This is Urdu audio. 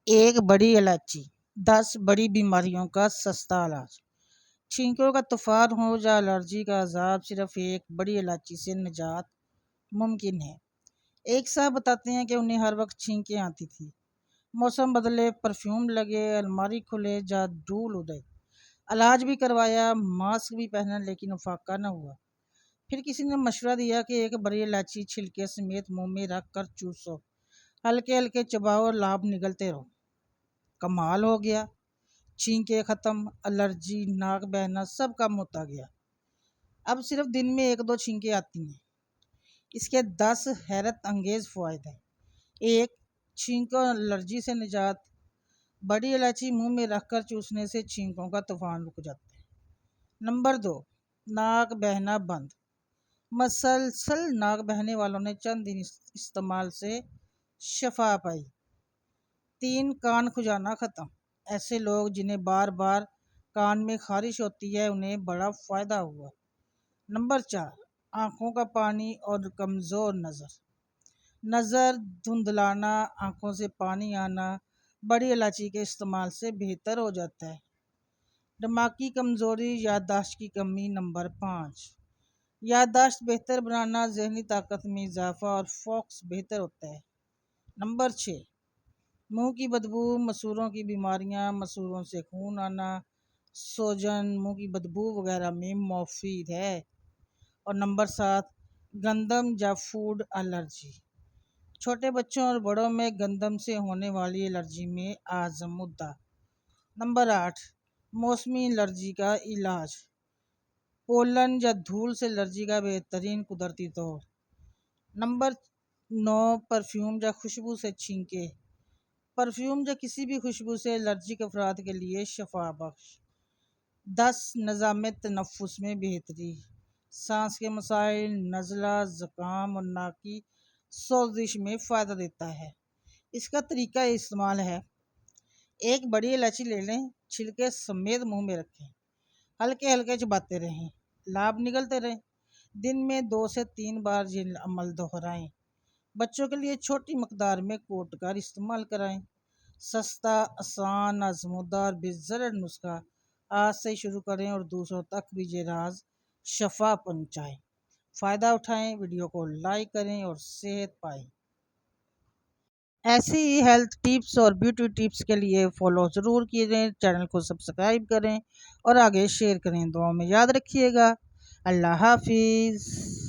ایک بڑی الائچی 10 بڑی بیماریوں کا سستا علاج۔ چھینکوں کا طوفان ہو یا الرجی کا عذاب، صرف ایک بڑی الائچی سے نجات ممکن ہے۔ ایک صاحب بتاتے ہیں کہ انہیں ہر وقت چھینکیں آتی تھی، موسم بدلے، پرفیوم لگے، الماری کھلے یا دھول اڑے، علاج بھی کروایا، ماسک بھی پہنا، لیکن افاقہ نہ ہوا۔ پھر کسی نے مشورہ دیا کہ ایک بڑی الائچی چھلکے سمیت منہ میں رکھ کر چوسو، ہلکے ہلکے چباؤ اور لاب نگلتے رہو۔ کمال ہو گیا، چھینکیں ختم، الرجی، ناک بہنا سب کم ہوتا گیا۔ اب صرف دن میں 1-2 چھینکیں آتی ہیں۔ اس کے 10 حیرت انگیز فوائد ہیں۔ 1. چھینکوں الرجی سے نجات۔ بڑی الائچی منہ میں رکھ کر چوسنے سے چھینکوں کا طوفان رک جاتا ہے۔ نمبر 2. ناک بہنا بند۔ مسلسل ناک بہنے والوں نے چند دن استعمال سے شفا پائی۔ 3. کان کھجانا ختم۔ ایسے لوگ جنہیں بار بار کان میں خارش ہوتی ہے، انہیں بڑا فائدہ ہوا۔ نمبر 4. آنکھوں کا پانی اور کمزور نظر دھندلانا، آنکھوں سے پانی آنا بڑی الائچی کے استعمال سے بہتر ہو جاتا ہے۔ دماغی کمزوری، یادداشت کی کمی۔ نمبر 5. یادداشت بہتر بنانا، ذہنی طاقت میں اضافہ اور فوکس بہتر ہوتا ہے۔ نمبر 6. منہ کی بدبو، مسوروں کی بیماریاں، مسوروں سے خون آنا، سوجن، منہ کی بدبو وغیرہ میں مفید ہے۔ اور نمبر 7. گندم یا فوڈ الرجی۔ چھوٹے بچوں اور بڑوں میں گندم سے ہونے والی الرجی میں اعظم مدعا۔ نمبر 8. موسمی الرجی کا علاج۔ پولن یا دھول سے الرجی کا بہترین قدرتی طور۔ نمبر 9. پرفیوم یا خوشبو سے چھینکیں۔ پرفیوم یا کسی بھی خوشبو سے الرجک افراد کے لیے شفا بخش۔ 10. نظام تنفس میں بہتری۔ سانس کے مسائل، نزلہ، زکام اور ناک کی سوزش میں فائدہ دیتا ہے۔ اس کا طریقہ استعمال ہے: ایک بڑی الائچی لے لیں، چھلکے سمیت منہ میں رکھیں، ہلکے ہلکے چباتے رہیں، لاب نگلتے رہیں۔ دن میں 2 سے 3 بار یہ عمل دہرائیں۔ بچوں کے لیے چھوٹی مقدار میں کوٹ کر استعمال کرائیں۔ سستا، آسان، آزمودہ اور بے-ضرر نسخہ آج سے شروع کریں اور دوسروں تک بھی یہ راز شفا پہنچائیں۔ فائدہ اٹھائیں، ویڈیو کو لائک کریں اور صحت پائیں۔ ایسی ہی ہیلتھ ٹپس اور بیوٹی ٹپس کے لیے فالو ضرور کیجئے، چینل کو سبسکرائب کریں اور آگے شیئر کریں۔ دعاؤں میں یاد رکھیے گا۔ اللہ حافظ۔